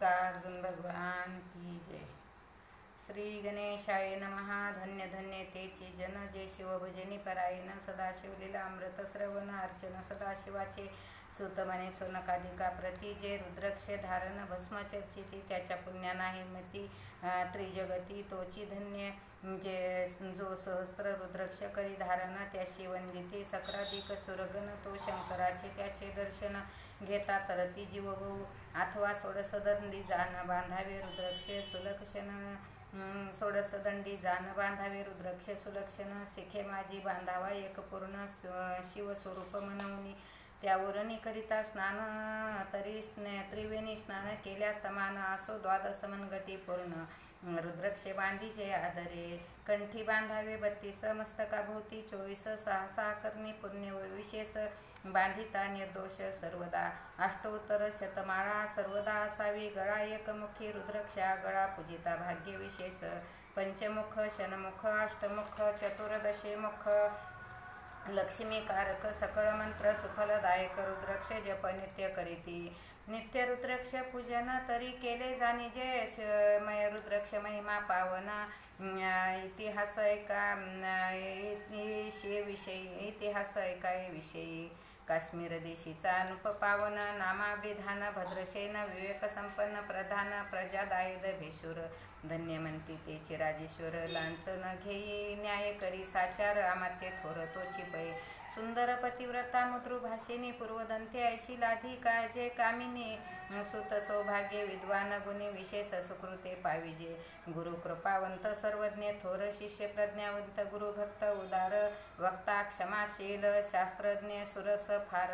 मल्लिकार्जुन भगवान की जय। श्री गणेशाय नमः। धन्य धन्य तेची जन जे शिवभजनी परायण सदाशिव लीला अमृत श्रवण अर्चन सदाशिवाचे सुतमने सोनकाधिका प्रती जे रुद्रक्ष धारण भस्म चर्चिती त्याच्या पुण्या नाही मती त्रिजगती तोची धन्य जे जो सहस्त्र रुद्रक्ष करी धारण त्याशी वंदिती सक्राधिक सुरगण तो शंकराचे त्याचे दर्शन घेता तरती जीवभाऊ अथवा सोडसदंडी जान बांधावे रुद्रक्ष सुलक्षण सोडसदंडी जान बांधावे रुद्रक्ष सुलक्षण शिखे माझी बांधावा एक पूर्ण शिवस्वरूप म्हणून त्यावरून करिता स्नान तरी त्रिवेणी स्नान केल्या समान असो द्वादश मनगटी पूर्ण रुद्रक्षे बांधीचे आदरे कंठी बांधावे 32 मस्तकाभोवती 24 सहा करणी पुण्य विशेष बांधिता निर्दोष सर्वदा अष्टोत्तर शतमाळा सर्वदा असावी गळा एकमुखी रुद्रक्षा गळा पूजिता भाग्य विशेष पंचमुख शनमुख अष्टमुख चतुर्दशे मुख लक्ष्मीकारक सकळ मंत्र सुफलदायक रुद्रक्ष जप नित्य करीती नित्य रुद्रक्ष पूजन तरी केले जाणी जय रुद्रक्ष महिमा पावना इतिहास ऐका विषयी इतिहास ऐकाय विषयी काश्मीर देशीचा अनुपपावन नामाभिधान भद्रसेन विवेक संपन्न प्रधान प्रजादायद भेशूर धन्य म्हणती तेचे राजेश्वर लांछन घेई न्याय करी साचार अमात्य थोर तोची पै सुंदर पतिव्रता मुद्रुभाषिणी पूर्वदंते ऐशी लाधी काळजे कामिनी सुत सौभाग्य विद्वान गुणी विशेष सुकृते पाविजे गुरु कृपावंत सर्वज्ञ थोर शिष्य प्रज्ञावंत गुरुभक्त उदार वक्ता क्षमाशील शास्त्रज्ञ सुरस फार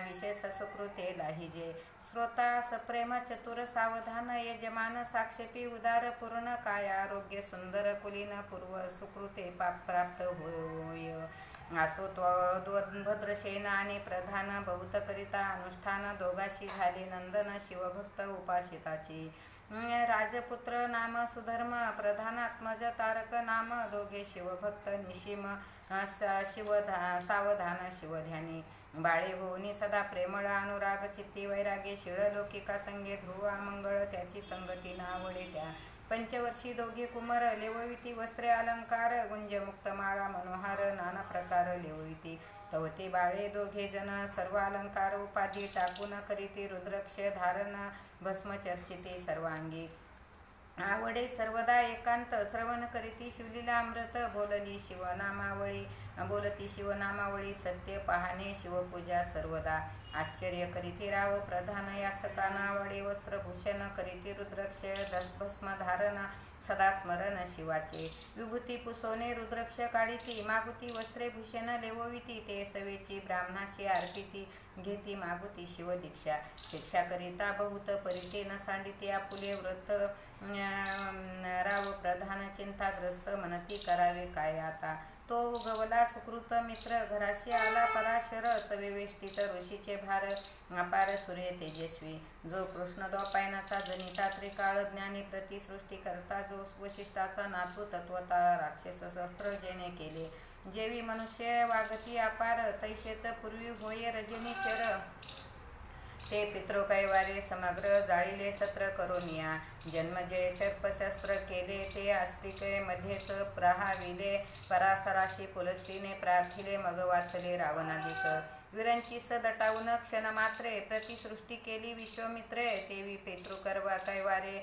विशेष सुकृते लाहिजे श्रोता सप्रेम चतुर सावधान यजमान साक्षेपी उदार पूर्ण काय आरोग्य सुंदर कुलीन पूर्व सुकृते पाप प्राप्त होय असो भद्रसेना आणि प्रधान बहुत करिता अनुष्ठान दोघाशी झाले नंदन शिवभक्त उपासिताची राजपुत्र नाम सुधर्म प्रधानात्मज तारक नाम दोघे शिवभक्त निशिम सावधान शिवध्यानी बाळे होऊनी सदा प्रेमळ अनुराग चित्ती वैरागे शिळलौकिका संगे ध्रुव मंगळ त्याची संगती नावडे त्या पंचवर्षी दोघे कुमार लेवविती वस्त्रे अलंकार गुंजमुक्त माळा मनोहार नाना प्रकार लेवविती तवते बाळे दोघे जन सर्व अलंकार उपाधी टाकून करीती रुद्रक्ष धारण भस्म चर्चिते सर्वांगी आवडे सर्वदा एकांत श्रवण करीती शिवलीला अमृत बोलती शिवनामावळी सत्य पाहणे शिवपूजा सर्वदा आश्चर्य करीती राव प्रधान यासका नावडे वस्त्रभूषण करीती रुद्रक्ष भस्म धारण सदा स्मरण शिवाचे विभूती पुसोने रुद्रक्ष काढीती मागुती वस्त्रे भूषण लेवविती ते सवेची ब्राह्मणाशी आरतीती घेती मागुती शिवदीक्षा शिक्षा करिता बहुत परिते न सांडिती आपुले व्रत राव प्रधान चिंताग्रस्त मनती करावे काय आता तो गवला सुकृत मित्र घराशी आला पराशर सविवेष्टित ऋषीचे भार अपार सूर्य तेजस्वी जो कृष्ण द्वैपायनाचा जनिता त्रिकाळ ज्ञानी प्रतिसृष्टी करता जो वशिष्ठाचा नातू तत्वता राक्षस शस्त्र जेने केले जेवी मनुष्य वागती अपार तैसेच पूर्वी होय रजनी चर ते पितृकैवारे समग्र जाळीले सत्र करोनिया जन्मजय सर्पशस्त्र केले ते आस्तिके मध्येच प्रहाविले परासराशी पुलस्तीने प्रार्थिले मग वाचले रावणादिक वीरांची दटावून क्षणमात्रे प्रतिसृष्टी केली विश्वमित्रे तेवी पितृकर्वा कैवारे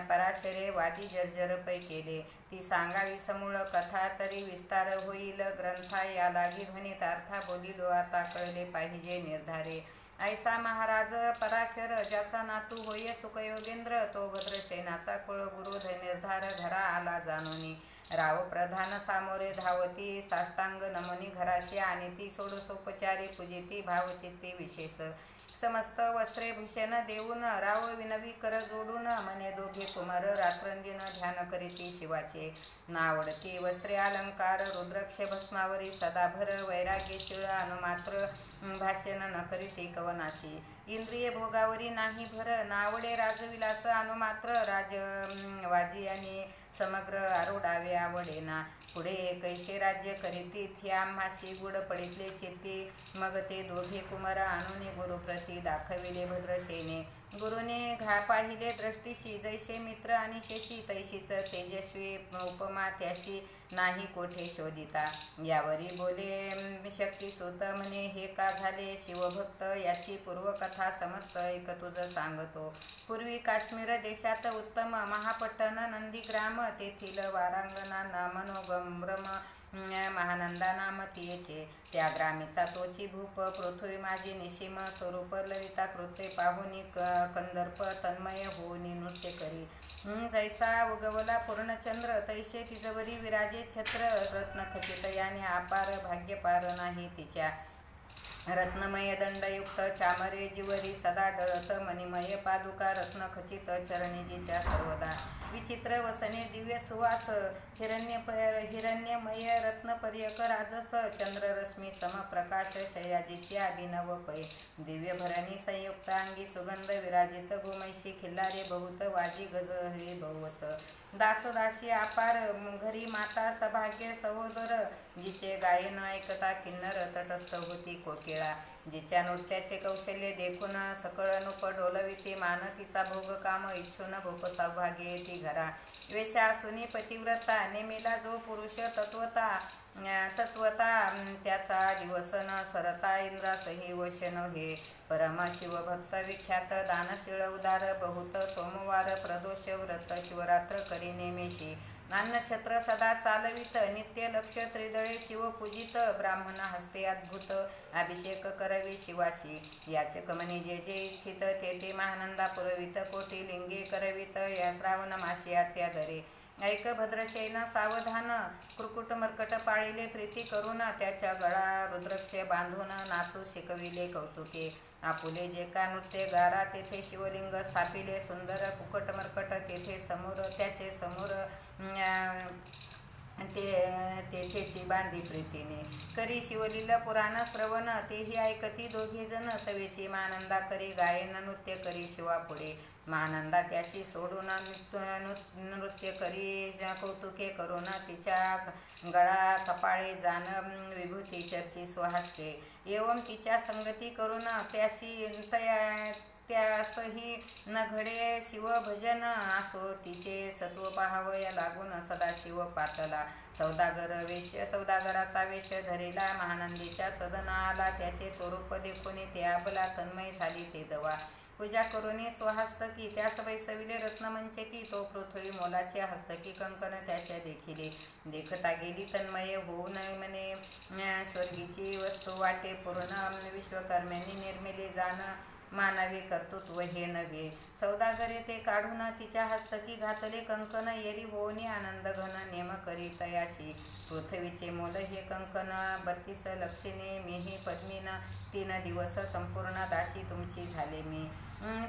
पराशरे वादी जर्जर पै केले ती सांगावी समूळ कथा तरी विस्तार होईल ग्रंथा या लागी ध्वनितार्था बोलिलो आता कळले पाहिजे निर्धारे ऐसा महाराज पराशर ज्याचा नातू होय सुखयोगेंद्र तो भद्रसेनाचा कुळ गुरु निर्धार घरा आला जाणोनी राव प्रधान सामोरे धावती साष्टांग नमनी घराशी आणि ती सोडसोपचारी पूजिती भावचित्ती विशेष समस्त वस्त्रे भूषण देऊन राव विनवी कर जोडून मने दोघे कुमार रात्रंदिन ध्यान करीती शिवाचे नावडती वस्त्रे अलंकार रुद्रक्ष भस्मावरी सदाभर वैराग्य शिळ अनुमात्र भाष्यन न करीती कवनाशी इंद्रिय भोगावरी नाही भर नावडे राजविलास अनुमात्र वाजी आणि समग्र आरोडावे आवडेना पुढे कैसे राज्य करीती थ्या आम्हाशी गुड पडितले चित्ती मग ते दोघे कुमार आणून गुरुप्रती दाखविले भद्रसेने गुरुने पाहिले दृष्टीशी, जैसे मित्र आणि शेषी तैशीच तेजस्वी उपमा त्याशी नाही कोठे शोधिता. यावरी बोले शक्तिसूत म्हणे, हे का झाले शिवभक्त, याची पूर्वकथा समस्त ऐक तुझ सांगतो. पूर्वी काश्मीर देशात उत्तम महापट्टण नंदीग्राम, तेथील वारांगणांना मनोगम्रम महानंदा नाम तियेचे. त्या ग्रामीचा तोची भूप, पृथ्वी माझी निशिम स्वरूप, ललिता कृत्ये पाहुनी कंदर्प तन्मय होऊनी नृत्य करी. जैसा उगवला पूर्णचंद्र, तैसे तिजवरी विराजे छत्र. रत्नखचित याने अपार भाग्यपार नाही तिच्या. रत्नमय दंडयुक्त चामरे जिवरी सदा डळत, मणिमय पादुका रत्नखचित चरणी जिच्या सर्वदा. विचित्र वसने दिव्य सुवास, हिरण्यमय रत्नपर्यक राजस. चंद्ररश्मी समप्रकाश शयाजीची अभिनव पै. दिव्य भरणी संयुक्त अंगी सुगंध विराजित, गोमैशी खिल्लारे बहुत वाजी गज हे बहुवस. दासदासी अपार घरी माता सभाग्य सहोदर, जिचे गायन ऐकता किन्नर तटस्थ होती कोकिळा. जिच्या नृत्याचे कौशल्य देखून सकळ नुप डोलविते मान, तिचा भोग काम इच्छून भूप सौभाग्य ती घरा. वेशा असूनी पतिव्रता, नेमिला जो पुरुष तत्वता त्याचा दिवस न सरता. इंद्रासही वशन हे परमा शिवभक्त विख्यात, दानशीळ उदार बहुत सोमवार प्रदोष व्रत. शिवरात्र करी नेमेशी अन्नछत्र सदा चालवित, नित्य लक्ष त्रिदळे शिव पूजित. ब्राह्मण हस्ते अद्भुत अभिषेक करवी शिवाशी, याचक म्हणे जे जे इच्छित ते ते महानंदा पुरवित. कोटी लिंगे करवित या श्रावण मासी अत्यादरे. ऐक भद्रशैन सावधान, कुरकुट मर्कट पाळिले प्रीती करून. त्याच्या गळा रुद्रक्ष बांधून नाचू शिकविले कौतुके. आपुले जे का नृत्य गारा, तेथे शिवलिंग स्थापिले सुंदर. कुकट मर्कट तेथे समोर त्याचे समोर, तेथेची बांधी प्रीतीने. करी शिवलीला पुराण श्रवण, तेही ऐकती दोघे जण. सवेची महानंदा करी गायन, नृत्य करी शिवापुढे. महानंदा त्याशी सोडून नृत्य करी कौतुके करून. तिच्या गळा कपाळे जाण विभूती चर्ची स्वहस्ते. एवं तिच्या संगती करून त्याशी त्यासही न घडे शिवभजन. असो तिचे सत्व पाहावया लागून सदाशिव पातला. सौदागराचा वेश धरेला, महानंदीच्या सदना आला. त्याचे स्वरूप देखून ते आबला, तन्मय झाली ते दवा. पूजा करुणी स्वहस्तकी त्यास वैसविले रत्नमंचकी. तो पृथ्वी मोलाचे हस्तकी कंकण त्याच्या देखिले. देखता गेली तन्मय होऊन म्हणे, स्वर्गीची वस्तू वाटे पूर्ण. विश्वकर्म्यांनी निर्मिले जाण, मानवी कर्तृत्व हे नव्हे. सौदागरे ते काढून तिच्या हस्तकी घातले कंकण. येरी होऊनी आनंद घन नेम करी तयाशी. पृथ्वीचे मोल हे कंकण 32 लक्षिणे. मीही पद्मीन 3 दिवस संपूर्ण दासी तुमची झाले मी.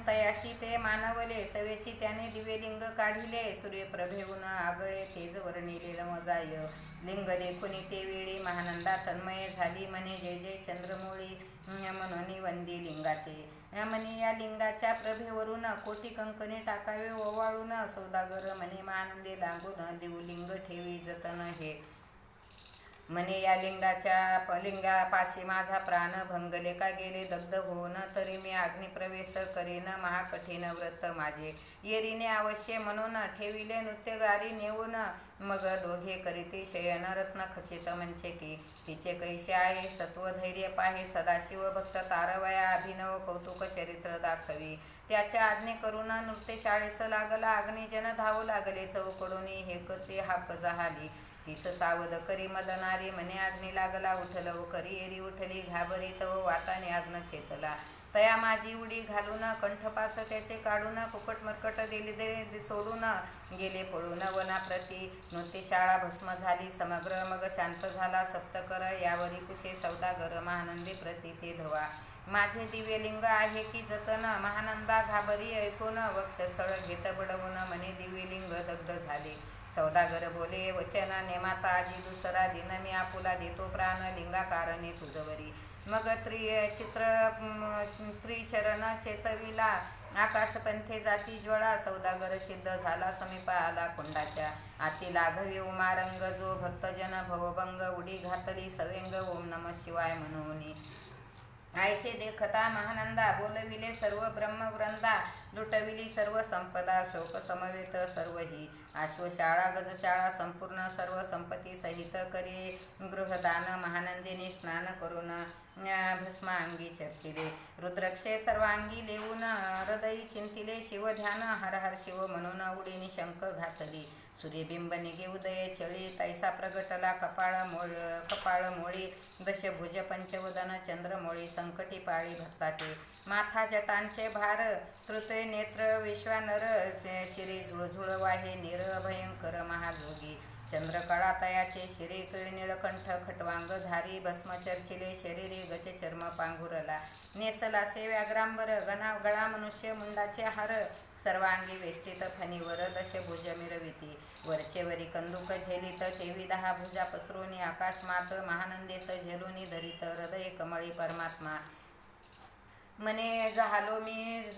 तयाशी ते मानवले, सवेची त्याने दिवेलिंग काढिले. सूर्यप्रभेहून आगळे तेज वर्णिले मजाय. लिंग देखुनी ते वेळी महानंदा तन्मय झाली. म्हणे जय जय चंद्रमौळी म्हणून वंदी लिंगाते. म्हणे या लिंगाच्या प्रभेवरून कोटी कंकणे टाकावे ओवाळून. सौदागर म्हणे महानंदे लागून देवलिंग ठेवी जतन हे. म्हणे या लिंगापाशी माझा प्राण भंगले का गेले दग्ध होऊन. तरी मी अग्निप्रवेश करीन महाकठीण व्रत माझे. येरीने अवश्य म्हणून ठेविले नृत्यगारी नेऊन. मग दोघे करीते शयन रत्न खचित मंचकी. तिचे कैसे आहे सत्व धैर्य पाहे. सदाशिव भक्त तारवया अभिनव कौतुक चरित्र दाखवी. त्याच्या आज्ञे करून नृत्यशाळेस लागला. अग्निजन धावू लागले चौकडून. हे कसे हाक जहाली. तीस सावध करी मदनारी. म्हणे अग्नी लागला उठल करी. एरी उठली घाबरीत व वाताने अग्न चेतला. तया माझी उडी घालून कंठपास त्याचे काढून. कुकट मरकट दिले सोडून गेले पळून वनाप्रती. नृत्यशाळा भस्म झाली समग्र. मग शांत झाला सप्तकर. यावरी कुशे सौदागर महानंदी प्रती ते धवा. माझे दिव्यलिंग आहे की जतन. महानंदा घाबरी ऐकून. वक्षस्थळ घेत बडवून म्हणे दिव्यलिंग दग्ध झाले. सौदागर बोले वचन नेमाचा आजी दुसरा दिन. मी आपुला देतो प्राण लिंगा कारणे तुझवरी. मग त्रिचरण चेतविला. आकाशपंथे जाती ज्वळा. सौदागर सिद्ध झाला समीपा आला कुंडाच्या. आती लाघवी उमारंग. जो भक्तजन भवभंग. उडी घातली सवेंग ओम नमः शिवाय म्हणून. आयशे देखता महानंदा, बोलविले सर्व ब्रह्मवृंदा, लुटविली सर्व संपदा, शोक समवेत सर्वही, अश्वशाळा गजशाळा संपूर्ण सर्व संपत्ती सहित करी गृहदान, महानंदिनी स्नान करून भस्मांगी चर्चिले, रुद्रक्षे सर्वांगी लेऊन हृदयी चिंतिले, शिवध्यान हर हर शिव म्हणून उडीनी शंख घातली, सूर्यबिंब निगे उदये चळी, तैसा प्रगटला कपाळ मोळी, दशभुज पंचवदन चंद्रमोळी, संकटी पाळी भक्ताते, माथा जटांचे भार, तृतय नेत्र विश्वानर, शिरी झुळझुळ वाहे नीर भयंकर महाजोगी, चंद्रकळा तयाचे शिरे किळ निळकंठ खटवांग धारी, भस्म चर्चिले शरीरे गज चर्म पांघुरला, नेसलासे व्याघ्रांबर, गळा मनुष्य मुंडाचे हार, सर्वांगी वेष्टित फणीवर दशभुज मिरविती, वरचेवरी कंदुक झेलित, तेवी 10 भुजा पसरोनी आकाश मात, महानंदेस झेलुनी धरित, हृदय कमळी परमात्मा, मने झालो मी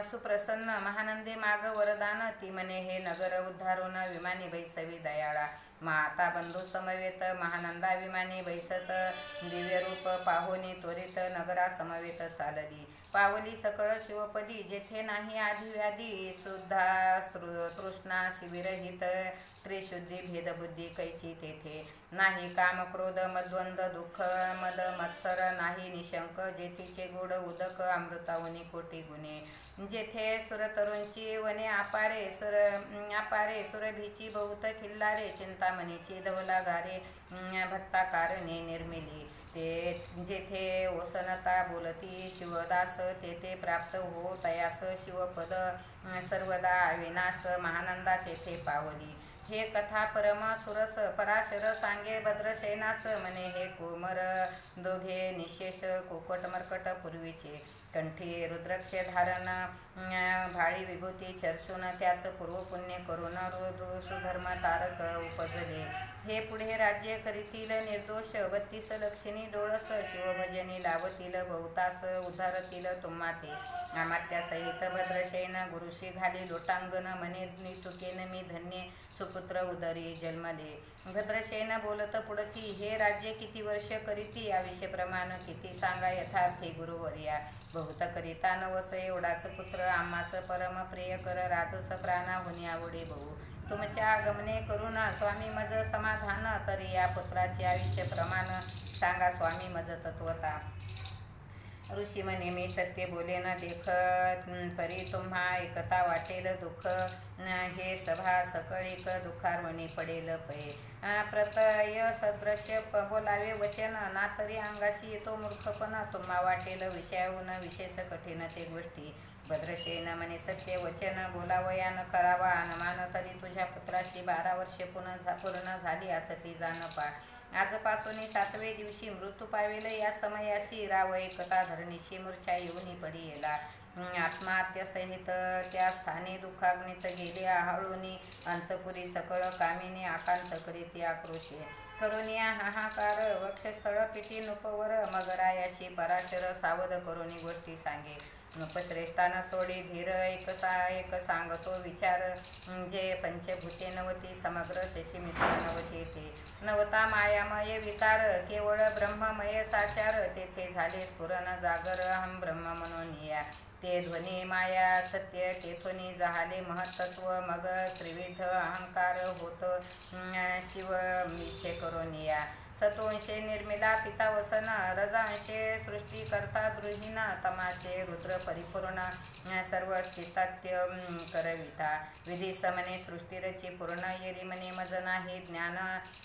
सुप्रसन्न, महानंदे माग वरदान, ती मने हे नगर उद्धारून, विमानी बैसवी दयाळा, माता बंधू समवेत, महानंदा विमानी बैसत, दिव्यरूप पाहोनी त्वरित, नगरा समवेत चालली, पावली सकळ शिवपदी, जेथे नाही आधी व्याधी, सुद्धा तृष्णा शिबिरहित, त्रिशुद्धी भेदबुद्धी कैची तेथे, नाही काम क्रोध मद्वंद दुःख मद मत्सर, नाही निशंक, जेथीचे गोड उदक अमृतावनी कोटी गुणे, जेथे सुरतरुंची वने अपारे सुरभीची बहुत खिल्लारे, चिंतामणीची धवला गारे, भक्ताकारणे निर्मिली, ते जेथे ओसनता बोलती शिवदास, तेथे प्राप्त हो तयास शिवपद, सर्वदा अविनाश, महानंदा तेथे पावली, हे कथा परम सुरस, पराशर सांगे भद्रशैनास, मने हे कोमर दोघे निशेष, कोकट मर्कट पूर्वीचे, कंठी रुद्रक्ष धारण, भाळी विभूती चर्चून, त्याच पूर्व पुण्य करून सुधर्म तारक उपजले, हे पुढे राज्य करीतील निर्दोष, 32 लक्षणी डोळस, शिवभजनी लावतील बहुतास, उद्धारतील तुम्हाते, अमात्यासहित भद्रशैन, गुरुशी घाली लोटांगण, मने तुकेन मी धन्य, सुपुत्र उदरी जन्मले, भद्रशैन बोलत पुढती, हे राज्य किती वर्ष करीती, आयुष्य प्रमाण किती सांगा यथार्थी गुरुवर्या, बहुत करिता नवस एवढाच पुत्र, आम्हास परम प्रिय कर, राजस प्राणा होणी आवडे बहु, तुमच्या आगमने करून स्वामी मज समाधान, तरी या पुत्राचे आयुष्य प्रमाण सांगा स्वामी मज तत्वता, ऋषी म्हणे मी सत्य बोले न देखत, परी तुम्हा एकता वाटेल दुःख, हे सभा सकळीक दुःखारवणी पडेल पै, प्रतय सदृश्य बोलावे वचन, ना तरी अंगाशी येतो मूर्खपण, तुम्हा वाटेल विषयाहून विशेष कठीण ते गोष्टी, भद्रशैन म्हणे सत्य वचन बोलावया न करावा, अनुमान तरी तुझ्या पुत्राशी 12 वर्षे पूर्ण झाली असती जाण पा, आजपासून 7वे दिवशी मृत्यू पावेल या समयाशी, राव एकता धरणीशी मूर्छा येऊनी पडी येला, आत्महत्यसहित त्या स्थानी दुःखाग्नीत गेले आहाळूनी, अंतपुरी सकळ कामिनी आकांत करीती आक्रोशे, करुनिया हाहाकार, वक्षस्थळ पिठी नुपवर, मग रायाशी पराशर सावध करुनी गोष्टी सांगे, नृपश्रेष्ठान सोडी धीर, एक सांगतो विचार, जे पंचभूते नवती, समग्र शशिमित्र नवते ते, नवता मायामय विकार, केवळ ब्रह्ममय साचार, तेथे झाले स्फुरण जागर, हम ब्रह्म म्हणून या, ते ध्वनी माया सत्य, तेथुनी जहाले महत्त्व, मग त्रिविध अहंकार होत, शिव इच्छे करून या, सतोंशे निर्मिला पिता वसन, रजांशे सृष्टी करता द्रुहीन, तमाशे रुद्र परिपूर्ण, सर्व स्थितात्य करविता, विधी समने सृष्टीरची पूर्ण, येरिमने मज नाही ज्ञान,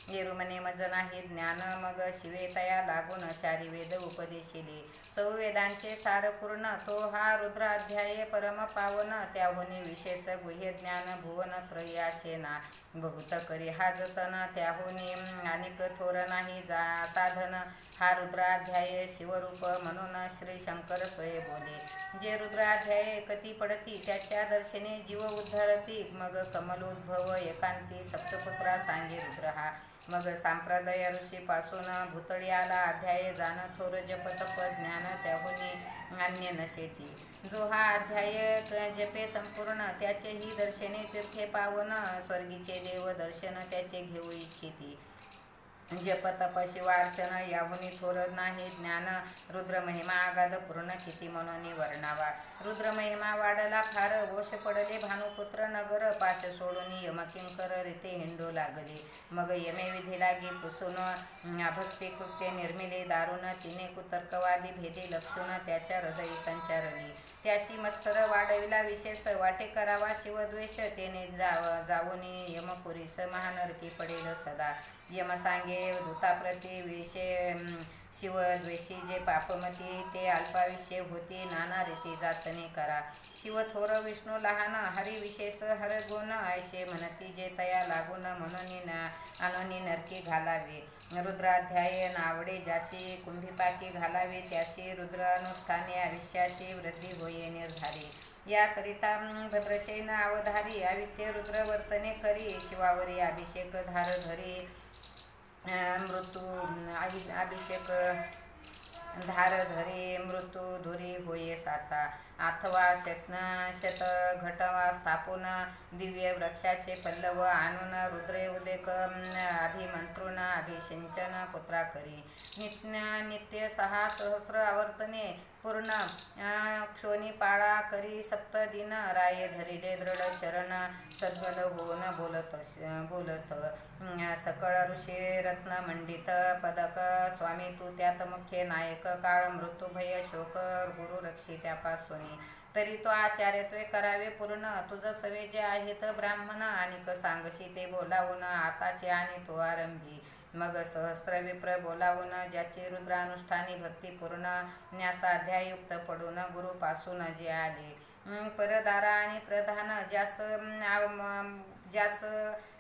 येरुमने मज नाही ज्ञान, मग शिवे तया लागून चारी वेद उपदेशिले, 4 वेदांचे सार पूर्ण, तो हा रुद्र अध्याय परम पावन, त्याहुनी विशेष गुह्य ज्ञान, भुवन त्रयाशेना बहुत करी हा जतन, त्याहुनी अनिक थोर नाही साधन, हा रुद्राध्याय शिवरूप म्हणून श्री शंकर स्वये बोले, जे रुद्राध्याय एकती पडती, त्याच्या दर्शने जीव उद्धरती, मग कमलोद्भव एकांती सप्तपुत्रा सांगे रुद्र हा, मग सांप्रदाय ऋषीपासून भूतळी आला अध्याय, जाण थोर जपतप ज्ञान त्याहुनी अन्य नशेची, जो हा अध्याय जपे संपूर्ण, त्याचे ही दर्शने तीर्थे पावन, स्वर्गीचे देव दर्शन त्याचे घेऊ इच्छिती, जप तप शिवार्चन याहुनी थोर नाही ज्ञान रुद्रमहिमा आगाध पूर्ण किती म्हणून वर्णावा रुद्रमहिमा वाढला फार वोश पडले भानुपुत्र नगर पाश सोडून यमकिंकर रीते हिंडू लागले मग यमे विधी लागी पुसून भक्ती कृत्य निर्मिले दारुण तिने कुतर्कवादी भेदी लक्षून त्याच्या हृदयी संचारली त्याशी मत्सर वाढविला विशेष वाटे करावा शिवद्वेष तेने जाऊन यमपुरीस महानरकी पडेल सदा यम सांगे दूताप्रती विषय शिवद्वेषी जे पापमती ते अल्पायुष्य होती नाना रीती जाचणी करा शिव थोर विष्णू लहान हरी विशेष हर गुण ऐसे म्हणती जे तया लागून म्हणून आणून नरकी घालावे रुद्राध्याय नावडे ज्याशी कुंभीपाकी घालावे त्याशी रुद्रानुष्ठाने आयुष्याशी वृद्धी होये निर्धारी याकरिता भद्रसेन अवधारी आवित्य रुद्र वर्तने करी शिवावरी अभिषेक धार धरी मृत्यू अभिषेक धार धरे मृत्यू धुरी होये साचा अथवा शत घटवा स्थापून दिव्य वृक्षाचे पल्लव आणून रुद्रे उदेक अभिमंत्रुन अभिषिंचन पुत्रा करी नित्य 6 सहस्र आवर्तने पूर्ण क्षोणी पाळा करी सप्तदिन राये धरिले दृढ चरण सद्गल होऊन बोलत सकळ ऋषी रत्न मंडित पदक स्वामी तू त्यात मुख्य नायक काळ मृत्यूभय शोक गुरु रक्षी त्यापासून तरी तो आचार्यत्वे करावे पूर्ण तुझ सवे जे आहेत ब्राह्मण आणि सांगशी ते बोलावून आताचे आणि तो आरंभी मग सहस्त्र विप्र बोलावून ज्याची रुद्रानुष्ठानी भक्तिपूर्ण न्यासाध्यायुक्त पडून गुरुपासून जे आले परदारा आणि प्रधान ज्यास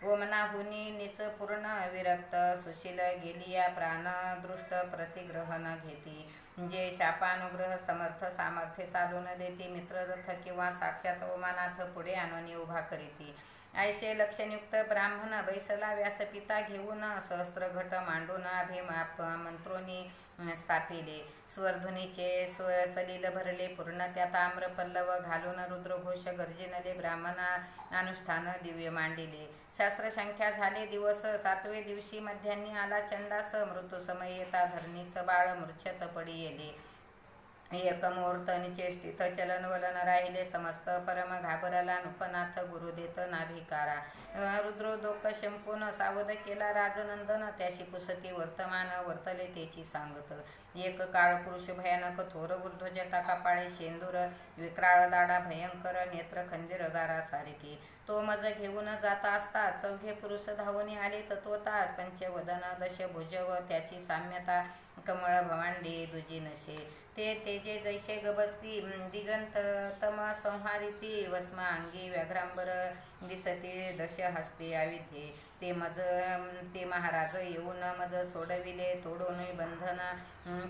वमनाहुनी निच पूर्ण विरक्त सुशील गेलिया प्राण दृष्ट प्रतिग्रहण घेती जे शापानुग्रह समर्थ सामर्थ्य चालून देते मित्ररथ किंवा साक्षात ओमानाथ पुढे आणून उभा करीती ऐसे लक्षणयुक्त ब्राह्मण बैसला व्यासपिता घेऊन सहस्त्र घट मांडून मंत्रोनी स्थापिले स्वरध्वनीचे सलील भरले पूर्ण त्यात आम्रपल्लव घालून रुद्रघोष गर्जिनले ब्राह्मण अनुष्ठान दिव्य मांडिले शास्त्रसंख्या झाले दिवस 7वे दिवशी मध्यान्नी आला चंडास मृत्यू समय येता धरणीस बाळ मूर्छत पडी येले एक मुहूर्त निचेष्टित चलन वलन राहिले समस्त परम घाबरला नृपनाथ गुरु देत नाभिकारा रुद्रोदोक शंपून सावध केला राजनंदन त्याशी पुसती वर्तमान वर्तले त्याची सांगत एक काळ पुरुष भयानक थोर ऊर्ध्व जटा कपाळे शेंदूर विक्राळ दाडा भयंकर नेत्र खंदीर गारा सारिके तो मज घेऊन जाता असता चौघे पुरुष धावून आले तत्वता पंचवदन दशभुज व त्याची साम्यता कमळ भवांडी दुजी नशे ते तेजे जैसे गबस्ती दिगंत तम संहारिती वस्मा अंगी व्याघ्रांबर दिसते दश हस्ते आविध्ये ते महाराज येऊन मज सोडविले तोडून बंधन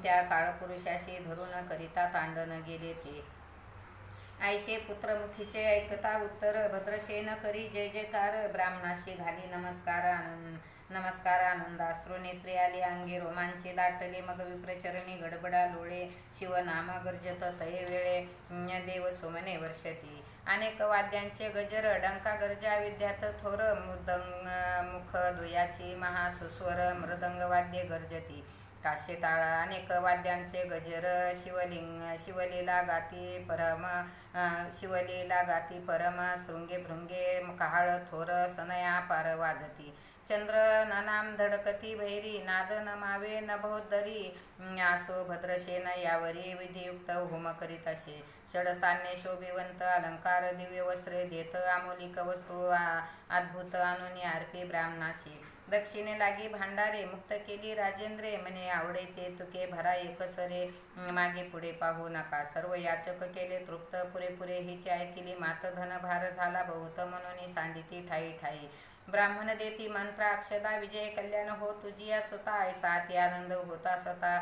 त्या काळपुरुषाशी धरून करिता तांडन गेले ते ऐशे पुत्रमुखीचे ऐकता उत्तर भद्रसेन करी जय जयकार ब्राह्मणाशी घाली नमस्कार आनंदाश्रू नेत्रे आले अंगी रोमांचे दाटले मग विप्रचरणी गडबडा लोळे शिवनाम गर्जत तये वेळे देव सोमने वर्षती अनेक वाद्यांचे गजर डंका गर्जा विद्यात थोर मुख दुयाची महासुस्वर मृदंग वाद्य गर्जती काशे टाळा अनेक वाद्यांचे गजर शिवलीला गाती परम शृंगे भृंगे कहाळ थोर सनया पार वाजती चंद्र ननाम धडकती भैरी नाद नमावे नभोदरी आसो भद्रसेन यावरी विधियुक्त होम करीत असे षडसान्य शोभिवंत अलंकार दिव्य वस्त्रे देत आमोलिक वस्तू अद्भुत अनुनी आरपी ब्राह्मणाशी दक्षिणे लागी भांडारे मुक्त केली राजेंद्रे म्हणे आवडे ते तुके भरा एकसरे मागे पुढे पाहू नका सर्व याचक केले तृप्त पुरेपुरे हिची ऐकिली मात धन भार झाला बहुत म्हणून सांडिती ठाई ठाई ब्राह्मण देती मंत्र अक्षदा विजय कल्याण हो तुझिया स्वतः ऐसा अति आनंद होता सता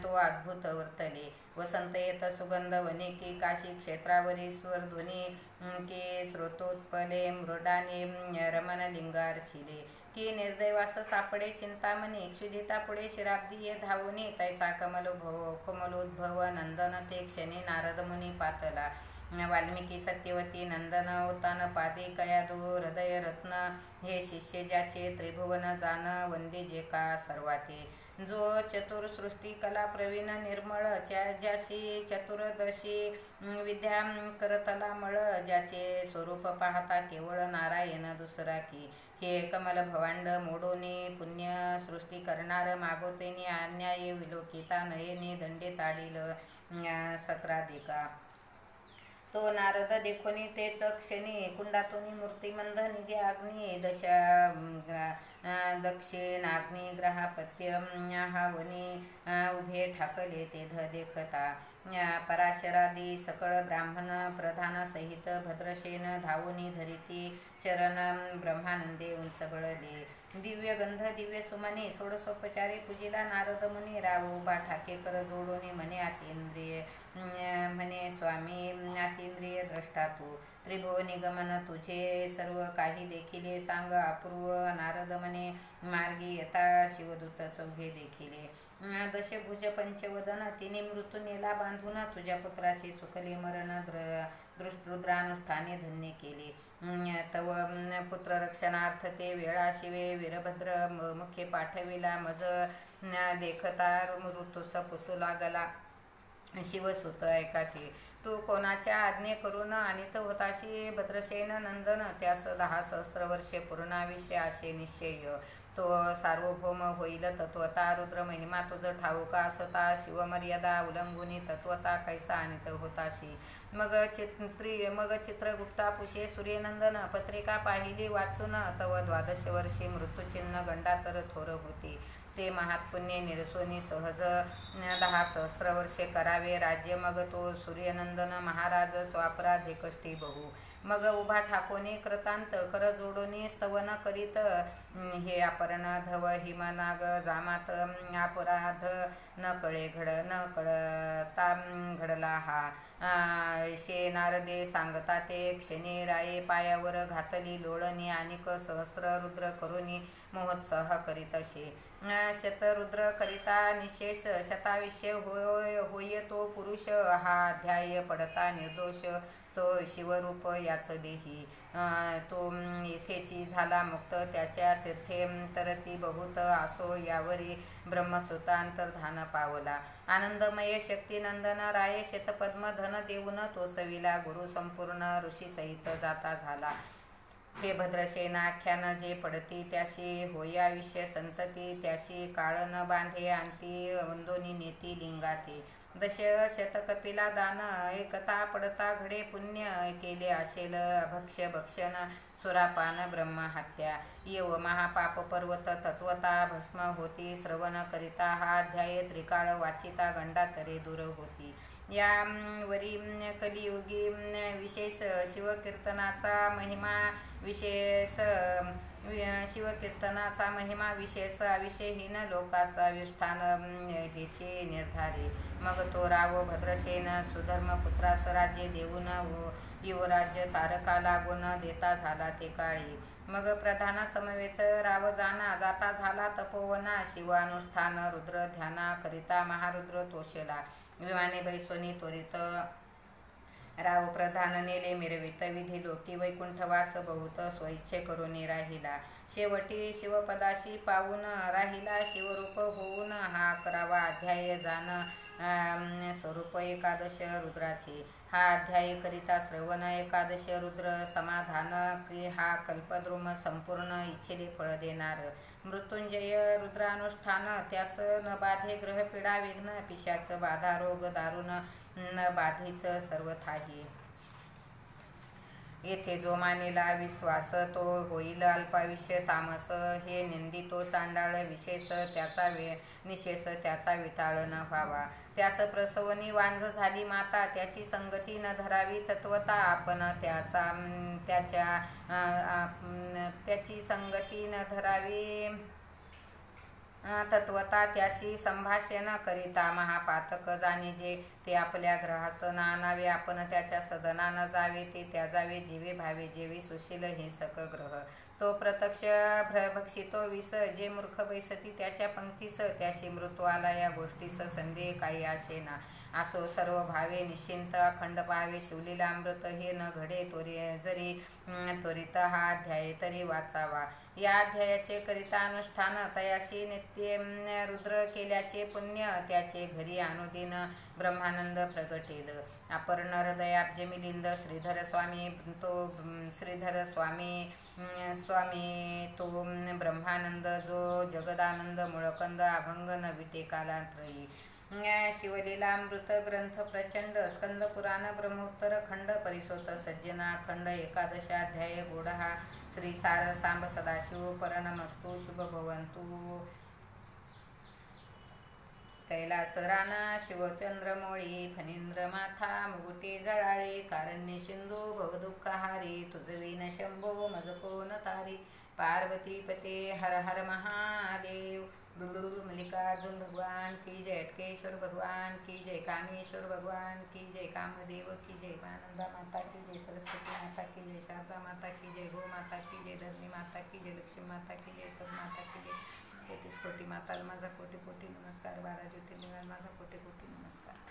तो अद्भुत वर्तले वसंत येत सुगंध वने की काशी क्षेत्रावरी स्वरध्वनी के स्रोतोत्पले मृडाने रमण लिंगार्चिले की निर्दैवास सापडे चिंतामणी क्षुधिता पुढे शिराब्दी ये धावुनी तैसा कमलोद्भव नंदन ते क्षणी नारद मुनी पातला वाल्मिकी सत्यवती नंदन उत्तान पादे कयादो हृदय रत्न हे शिष्य ज्याचे त्रिभुवन जान वंदे जे का सर्वाते जो चतुर सृष्टी कला प्रवीण निर्मळ ज्याशी चतुर्दशी विद्या करतला मळ ज्याचे स्वरूप पाहता केवळ नारायण दुसरा की हे कमल भवांड मोडोनी पुण्य सृष्टी करणार मागोतेनी अन्याय विलोकिता नयनी दंडे ताडील सक्रादिका तो नारद देखोनी तेच क्षणी कुंडातून मूर्तिमंद निघे अग्नी दक्षिणाग्नी ग्रहापत्य हावनी उभे ठाकले ते देखता पराशरादी सकळ ब्राह्मण प्रधान सहित भद्रसेन धावोनी धरिती चरण ब्रह्मानंदे उंच बळले दिव्य गंध दिव्य सुमने षोडशोपचारे पूजिला नारद मुनी राव उभा ठाके कर जोडोनी म्हणे अतींद्रिय म्हणे स्वामी अतींद्रिय द्रष्टा तू त्रिभुवनी गमन तुझे सर्व काही देखिले सांग अपूर्व नारद म्हणे मार्गी येता शिवदूत चौघे देखिले दशभुज पंचवदन तिने मृत्यू नेला बांधून तुझ्या पुत्राचे चुकले मरण रुद्रानुष्ठाने धन्य केले तव पुत्र रक्षणार्थ ते वेळा शिवे वीरभद्र मुखे पाठविला मज देखता मृत्यूस पुसू लागला शिवसुत ऐकाते तू कोणाच्या आज्ञे करून आणीत होताशी भद्रसेन नंदन त्यास 10 सहस्त्र वर्षे पूर्णाविष्य असे निश्चय तो सार्वभौम होईल तत्वता रुद्र महिमा तुझ ठाऊका असता शिवमर्यादा उल्लंघुनी तत्वता कैसा आणीत होताशी मग चित्रगुप्ता पुषे सूर्यनंदन पत्रिका पाहिली वाचून तव 12 वर्षी मृत्यूचिन्ह गंडा तर थोर होती ते महात्पुण्य निरसोनी सहज 10 सहस्त्र वर्षे करावे राज्य मग तो सूर्यनंदन महाराज स्वापराधे कष्टी बहु मग उभा ठाकोनी कृतांत कर जोडोनी स्तवन करीत हे अपरण धव हिमनाग जामात अपराध न कळता घडला हा शे नारदे सांगता ते क्षणी राये पायावर घातली लोळणी आणिक सहस्त्र रुद्र करुनी महोत्सह करीत असे शतरुद्र करिता निशेष शताविषय होय तो पुरुष हा अध्याय पडता निर्दोष तो शिवरूप याच देही तो येथेची झाला मुक्त त्याच्या तीर्थे तरती बहुत असो यावरी ब्रह्मसुता अंतर्धान पावला आनंदमय शक्तिनंदन राये शतपद्म धन देऊन तो सविला गुरु संपूर्ण ऋषी सहित जाता झाला हे भद्रसेनाख्यान जे पडती त्याशी होया विषय संतती त्याशी काळ न बांधे अंती वंदोनी नेती लिंगाते दश शतकपिला दान एकता पडता घडे पुण्य केले असेल भक्ष्य भक्षण सुरापान ब्रह्महत्या येव महापाप पर्वत तत्वता भस्म होती श्रवण करिता हा अध्याय त्रिकाळ वाचिता गंडा तरे दूर होती या वरी कलियुगी विशेष शिवकीर्तनाचा महिमा विशेष अविषयहीन लोकास अविष्ठान हेचे निर्धारे मग तो राव भद्रसेन सुधर्मपुत्रास राज्य देऊन युवराज्य तारका लागून देता झाला ते काळी मग प्रधान समवेत राव जाता झाला तपोवना शिवानुष्ठान रुद्र ध्याना करिता महारुद्र तोषला विमाने बैसोनी त्वरित राव प्रधान नेले मिरवित विधी लोकी वैकुंठवास बहुत स्वइच्छे करून राहिला शेवटी शिवपदाशी पावून राहिला शिवरूप होऊन हा 11वा अध्याय जाण स्वरूप एकादश रुद्राचे हा अध्याय करिता श्रवण एकादश रुद्र समाधान की हा कल्पद्रुम संपूर्ण इच्छेले फळ देणार मृत्युंजय रुद्रानुष्ठान त्यास न बाधे ग्रहपीडा विघ्न पिशाच बाधा रोग दारुण न बाधीच सर्वथाही येथे जो मानेला विश्वास तो होईल अल्पायुष्य तामस हे निंदितो चांडाळ विशेष त्याचा निशेष त्याचा विटाळ न व्हावा त्यास प्रसवनी वांझ झाली माता त्याची संगती न धरावी तत्वता आपण त्याची संगती न धरावी तत्वता त्याशी संभाषण करिता महापातक जाणे जे ते आपल्या ग्रहास न आणावे आपण त्याच्या सदना न जावे ते त्याजावे जीवे भावे जेवी सुशील हिंसक ग्रह तो प्रत्यक्ष भक्षितो विष जे मूर्ख बैसती त्याच्या पंक्तीस त्याशी मृत्यू आला या गोष्टीस संदेह काही आशेना असो सर्व भावे निश्चिंत अखंड पाहावे शिवलीलामृत हे न घडे जरी त्वरित हा अध्याय तरी वाचावा. या अध्यायाचे करिता अनुष्ठान तयाशी नित्य रुद्र केल्याचे पुण्य त्याचे घरी अनुदिन ब्रह्मानंद प्रगटेल. अपर नरदयाब्ज मिलिंद श्रीधर स्वामी तो ब्रह्मानंद जो जगदानंद मुळकंद अभंग न विटे कालांतरी. शिवलीलामृत ग्रंथ प्रचंड स्कंद पुराण ब्रह्मोत्तर खंड परिसोत सज्जना खंड एकादशाध्याय गोडहा श्री सार सांब सदाशिव परनमस्तु शुभ भवंतु. कैलास राना शिवचंद्रमोळी फणींद्र माथा मुगुटी जळाळी कारण्य सिंधू भवदुःखहारी तुझविन शंभो मज कोण तारी. पार्वती पते हर हर महादेव. मल्लिकार्जुन भगवान की जय. अटकेश्वर भगवान की जय. कामेश्वर भगवान की जय. कामदेव की जय. आनंदा माता की जय. सरस्वती माता की जय. शारदा माता की जय. गो माता की जय. धरणी माता की जय. लक्ष्मी माता की जय. सब माता की जय. 33 कोटी माताला माझा कोटी कोटी नमस्कार. 12 ज्योतिर्लिंगाला माझा कोटी कोटी नमस्कार.